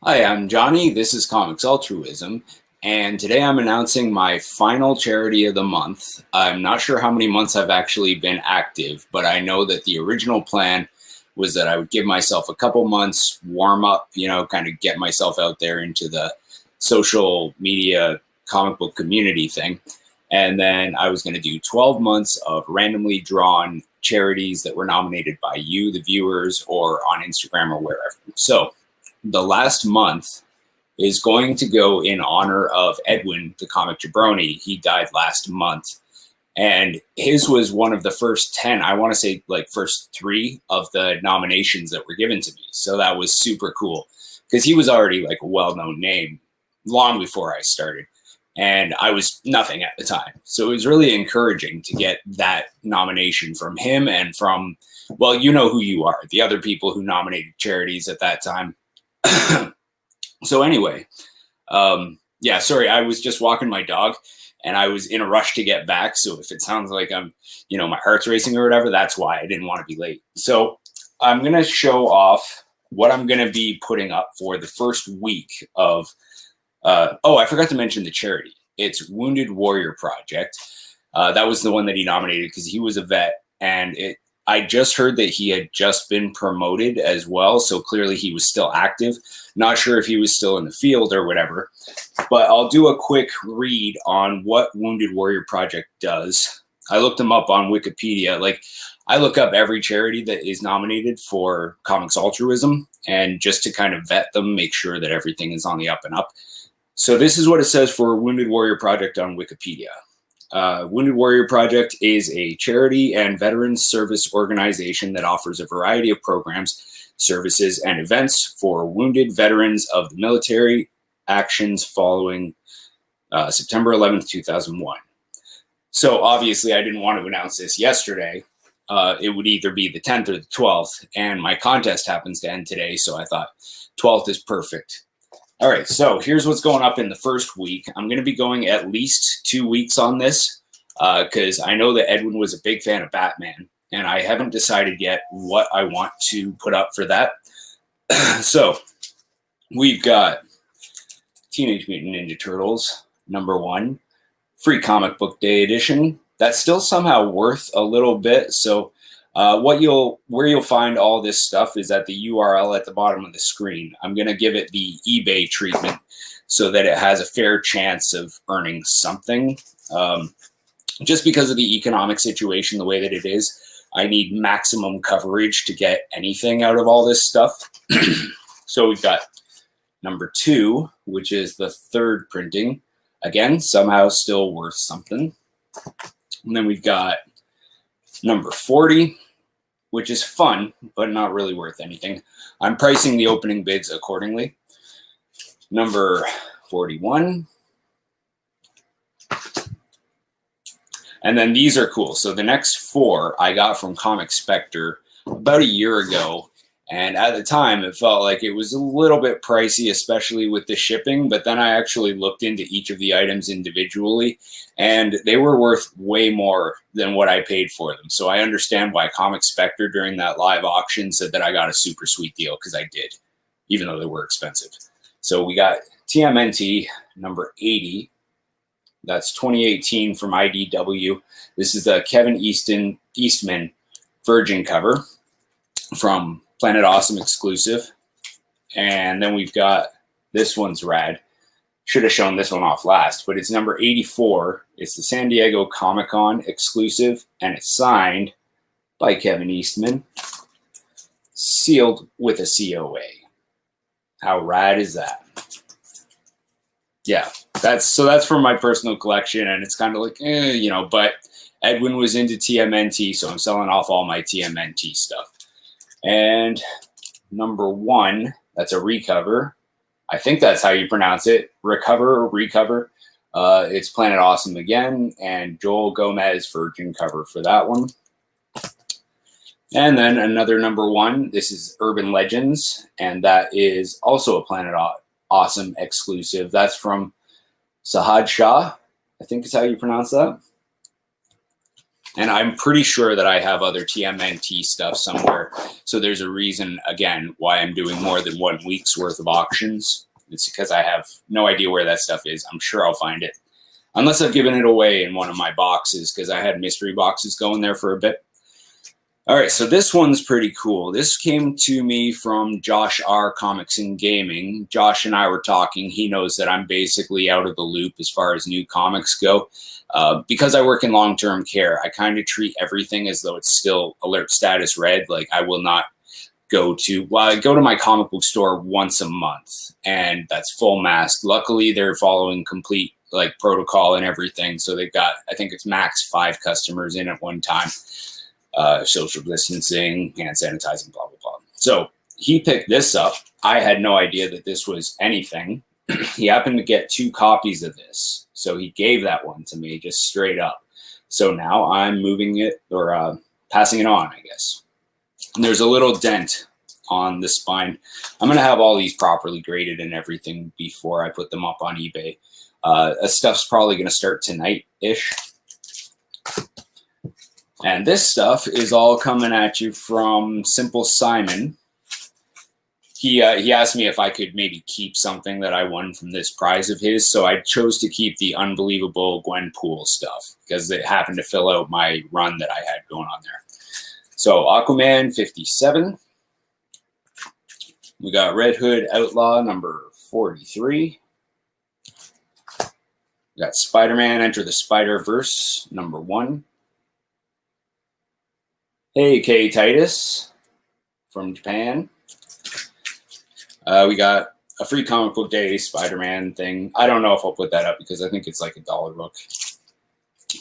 Hi, I'm Johnny. This is Comics Altruism, and today I'm announcing my final charity of the month. I'm not sure how many months I've actually been active, but I know that the original plan was that I would give myself a couple months, warm up, kind of get myself out there into the social media comic book community thing. And then I was going to do 12 months of randomly drawn charities that were nominated by you, the viewers, or on Instagram or wherever. So the last month is going to go in honor of Edwin, the comic Jabroni. He died last month. And his was one of the first 10, I want to say like first 3 of the nominations that were given to me. So that was super cool because he was already like a well-known name long before I started. And I was nothing at the time. So it was really encouraging to get that nomination from him and from, well, you know who you are, the other people who nominated charities at that time. So anyway, yeah, sorry, I was just walking my dog and I was in a rush to get back. So if it sounds like I'm, my heart's racing or whatever, that's why I didn't want to be late. So I'm going to show off what I'm going to be putting up for the first week of, I forgot to mention the charity. It's Wounded Warrior Project. That was the one that he nominated because he was a vet, and I just heard that he had just been promoted as well, so clearly he was still active. Not sure if he was still in the field or whatever, but I'll do a quick read on what Wounded Warrior Project does. I looked them up on Wikipedia. Like, I look up every charity that is nominated for Comics Altruism, and just to kind of vet them, make sure that everything is on the up and up. So this is what it says for Wounded Warrior Project on Wikipedia. Wounded Warrior Project is a charity and veterans service organization that offers a variety of programs, services, and events for wounded veterans of the military actions following September 11th, 2001. So obviously I didn't want to announce this yesterday. It would either be the 10th or the 12th, and my contest happens to end today, so I thought 12th is perfect. All right, so here's what's going up in the first week. I'm going to be going at least 2 weeks on this because I know that Edwin was a big fan of Batman, and I haven't decided yet what I want to put up for that. So we've got Teenage Mutant Ninja Turtles, #1, free comic book day edition. That's still somehow worth a little bit, so where you'll find all this stuff is at the URL at the bottom of the screen. I'm going to give it the eBay treatment so that it has a fair chance of earning something. Just because of the economic situation, the way that it is, I need maximum coverage to get anything out of all this stuff. So we've got #2, which is the 3rd printing. Again, somehow still worth something. And then we've got number 40, which is fun, but not really worth anything. I'm pricing the opening bids accordingly. Number 41. And then these are cool. So the next 4 I got from Comic Spectre about a year ago. And at the time, it felt like it was a little bit pricey, especially with the shipping. But then I actually looked into each of the items individually, and they were worth way more than what I paid for them. So I understand why Comic Spectre during that live auction said that I got a super sweet deal, because I did, even though they were expensive. So we got TMNT number 80. That's 2018 from IDW. This is the Kevin Eastman Virgin cover from Planet Awesome exclusive. And then we've got, this one's rad. Should have shown this one off last, but it's number 84. It's the San Diego Comic-Con exclusive, and it's signed by Kevin Eastman, sealed with a COA. How rad is that? Yeah, that's from my personal collection, and it's kind of like, but Edwin was into TMNT, so I'm selling off all my TMNT stuff. And number 1, that's a recover. I think that's how you pronounce it. Recover. It's Planet Awesome again, and Joel Gomez Virgin cover for that one. And then another number 1. This is Urban Legends, and that is also a Planet Awesome exclusive. That's from Sahad Shah. I think is how you pronounce that. And I'm pretty sure that I have other TMNT stuff somewhere. So there's a reason, again, why I'm doing more than 1 week's worth of auctions. It's because I have no idea where that stuff is. I'm sure I'll find it. Unless I've given it away in one of my boxes, because I had mystery boxes going there for a bit. All right, so this one's pretty cool. This came to me from Josh R. Comics and Gaming. Josh and I were talking. He knows that I'm basically out of the loop as far as new comics go. Because I work in long-term care, I kind of treat everything as though it's still alert status red. Like I will not go to, well, I go to my comic book store once a month, and that's full mask. Luckily, they're following complete like protocol and everything. So they've got, I think it's max 5 customers in at one time. Social distancing, hand sanitizing, blah, blah, blah. So he picked this up. I had no idea that this was anything. He happened to get 2 copies of this. So he gave that one to me just straight up. So now I'm moving it or passing it on, I guess. And there's a little dent on the spine. I'm going to have all these properly graded and everything before I put them up on eBay. That stuff's probably going to start tonight-ish. And this stuff is all coming at you from Simple Simon. He asked me if I could maybe keep something that I won from this prize of his. So I chose to keep the Unbelievable Gwenpool stuff because it happened to fill out my run that I had going on there. So Aquaman 57. We got Red Hood Outlaw number 43. We got Spider-Man Enter the Spider-Verse number 1. Hey, K. Titus from Japan. We got a free comic book day Spider-Man thing. I don't know if I'll put that up because I think it's like $1 book.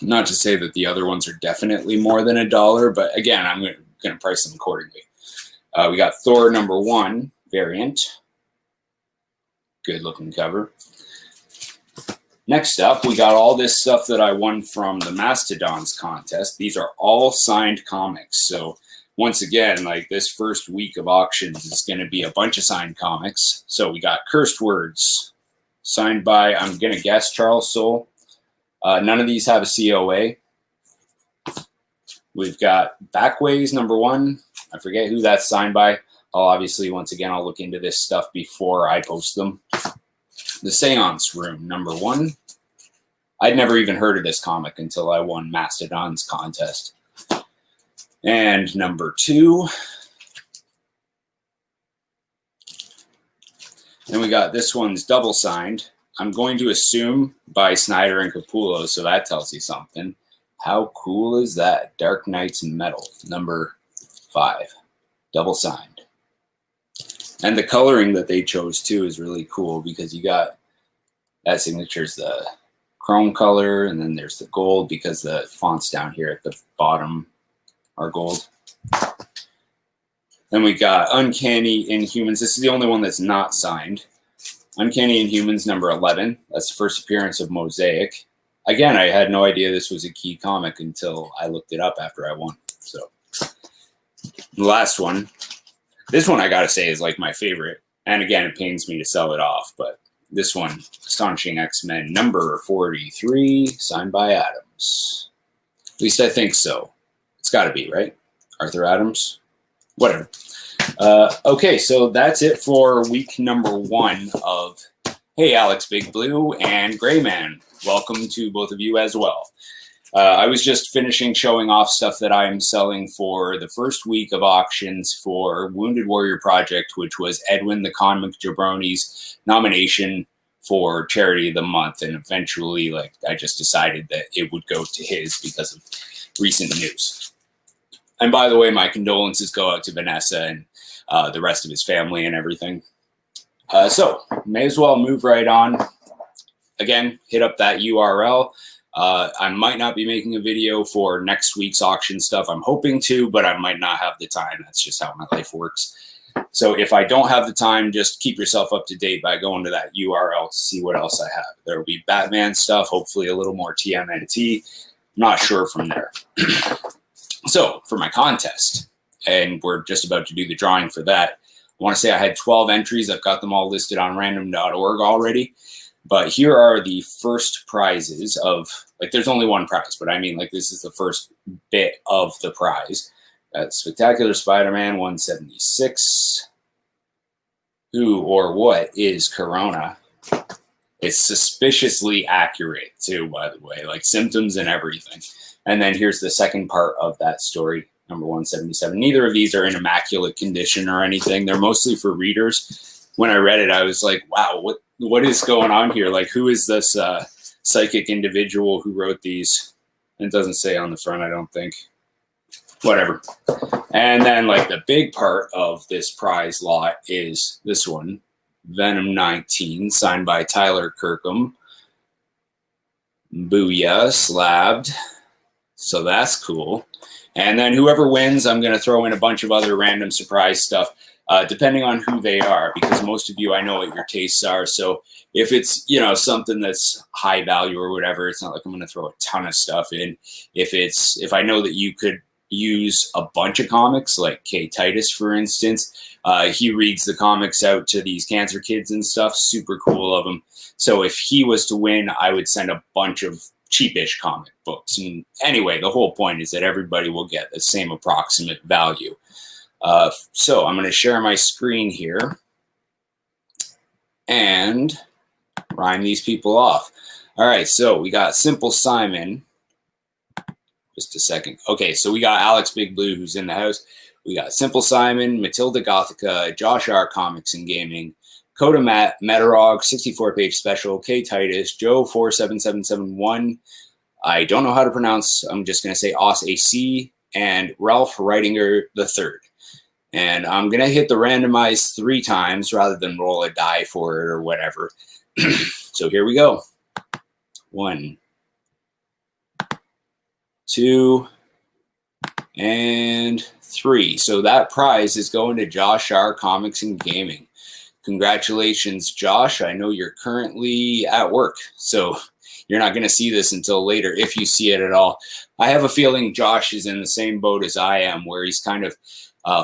Not to say that the other ones are definitely more than $1, but again, I'm going to price them accordingly. We got Thor number 1 variant. Good looking cover. Next up, we got all this stuff that I won from the Mastodons contest. These are all signed comics. So once again, like this first week of auctions is going to be a bunch of signed comics. So we got Cursed Words, signed by, I'm going to guess, Charles Soule. None of these have a COA. We've got Backways number 1. I forget who that's signed by. Obviously, once again, I'll look into this stuff before I post them. The Seance Room, number 1. I'd never even heard of this comic until I won Mastodon's contest. And number 2. And we got this one's double signed. I'm going to assume by Snyder and Capullo, so that tells you something. How cool is that? Dark Knight's Metal, number 5. Double signed. And the coloring that they chose too is really cool because you got that signature's the chrome color, and then there's the gold because the fonts down here at the bottom are gold. Then we got Uncanny Inhumans. This is the only one that's not signed. Uncanny Inhumans number 11. That's the first appearance of Mosaic. Again, I had no idea this was a key comic until I looked it up after I won. So the last one. This one, I gotta say, is like my favorite. And again, it pains me to sell it off, but this one, Astonishing X-Men number 43, signed by Adams. At least I think so. It's gotta be, right? Arthur Adams? Whatever. Okay, so that's it for week number 1 of Hey Alex Big Blue and Gray Man. Welcome to both of you as well. I was just finishing showing off stuff that I'm selling for the first week of auctions for Wounded Warrior Project, which was Edwin the Comic Jabroni's nomination for Charity of the Month. And eventually, like, I just decided that it would go to his because of recent news. And by the way, my condolences go out to Vanessa and the rest of his family and everything. So may as well move right on. Again, hit up that URL. I might not be making a video for next week's auction stuff. I'm hoping to, but I might not have the time. That's just how my life works. So if I don't have the time, just keep yourself up to date by going to that URL to see what else I have. There will be Batman stuff, hopefully a little more TMNT. Not sure from there. So for my contest, and we're just about to do the drawing for that, I want to say I had 12 entries. I've got them all listed on random.org already. But here are the first prizes of, like, there's only one prize, but I mean, like, this is the first bit of the prize. Spectacular Spider-Man 176. Who or what is Corona? It's suspiciously accurate too, by the way, like symptoms and everything. And then here's the second part of that story, number 177. Neither of these are in immaculate condition or anything. They're mostly for readers. When I read it, I was like, wow, what is going on here? Like, who is this psychic individual who wrote these? It doesn't say on the front, I don't think. Whatever. And then, like, the big part of this prize lot is this one, Venom 19, signed by Tyler Kirkham. Booyah, slabbed. So that's cool. And then whoever wins, I'm going to throw in a bunch of other random surprise stuff, depending on who they are, because most of you, I know what your tastes are. So if it's, you know, something that's high value or whatever, it's not like I'm going to throw a ton of stuff in. If I know that you could use a bunch of comics, like K. Titus, for instance. He reads the comics out to these cancer kids and stuff. Super cool of him. So if he was to win, I would send a bunch of cheapish comic books. And anyway, the whole point is that everybody will get the same approximate value. So I'm going to share my screen here and rhyme these people off. All right, so we got Simple Simon. Just a second. Okay, so we got Alex Big Blue, who's in the house. We got Simple Simon, Matilda Gothica, Josh R. Comics and Gaming, Coda Matt, Metarog, 64-page special, K. Titus, Joe 47771. I don't know how to pronounce. I'm just going to say Os AC, and Ralph Reitinger III. And I'm going to hit the randomize 3 times rather than roll a die for it or whatever. So here we go. 1, 2, and 3. So that prize is going to Josh R. Comics and Gaming. Congratulations, Josh. I know you're currently at work, so you're not going to see this until later, if you see it at all. I have a feeling Josh is in the same boat as I am, where he's kind of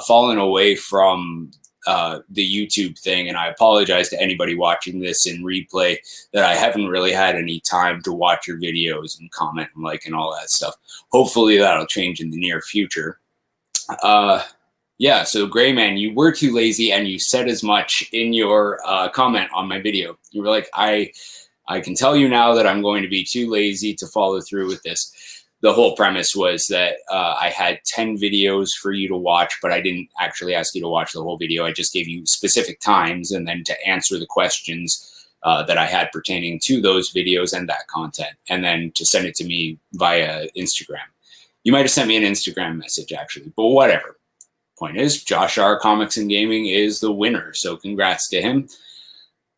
fallen away from the YouTube thing, and I apologize to anybody watching this in replay that I haven't really had any time to watch your videos and comment and like and all that stuff. Hopefully that'll change in the near future. Yeah, so Grayman, you were too lazy, and you said as much in your comment on my video. You were like, I can tell you now that I'm going to be too lazy to follow through with this. The whole premise was that I had 10 videos for you to watch, but I didn't actually ask you to watch the whole video. I just gave you specific times and then to answer the questions that I had pertaining to those videos and that content, and then to send it to me via Instagram. You might have sent me an Instagram message, actually, but whatever. Point is, Josh R. Comics and Gaming is the winner, so congrats to him.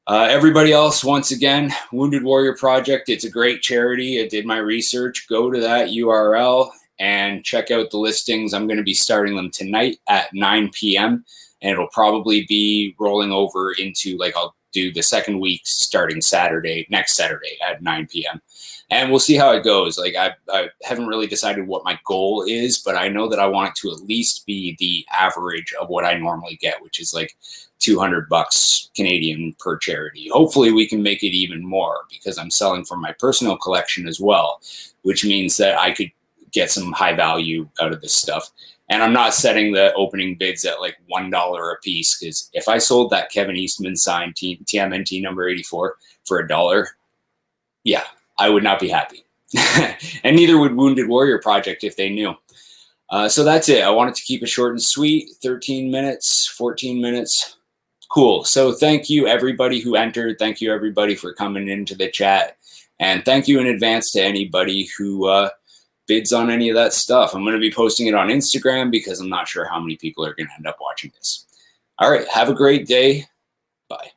Everybody else, once again, Wounded Warrior Project, it's a great charity. I did my research. Go to that URL and check out the listings. I'm going to be starting them tonight at 9 p.m. and it'll probably be rolling over into, like, I'll do the second week starting next Saturday at 9 p.m. And we'll see how it goes. Like, I haven't really decided what my goal is, but I know that I want it to at least be the average of what I normally get, which is like $200 Canadian per charity. Hopefully we can make it even more, because I'm selling from my personal collection as well, which means that I could get some high value out of this stuff. And I'm not setting the opening bids at like $1 a piece, because if I sold that Kevin Eastman signed TMNT number 84 for $1, yeah, I would not be happy. And neither would Wounded Warrior Project if they knew. So that's it. I wanted to keep it short and sweet. 13 minutes, 14 minutes. Cool. So thank you, everybody who entered. Thank you, everybody, for coming into the chat. And thank you in advance to anybody who bids on any of that stuff. I'm going to be posting it on Instagram, because I'm not sure how many people are going to end up watching this. All right. Have a great day. Bye.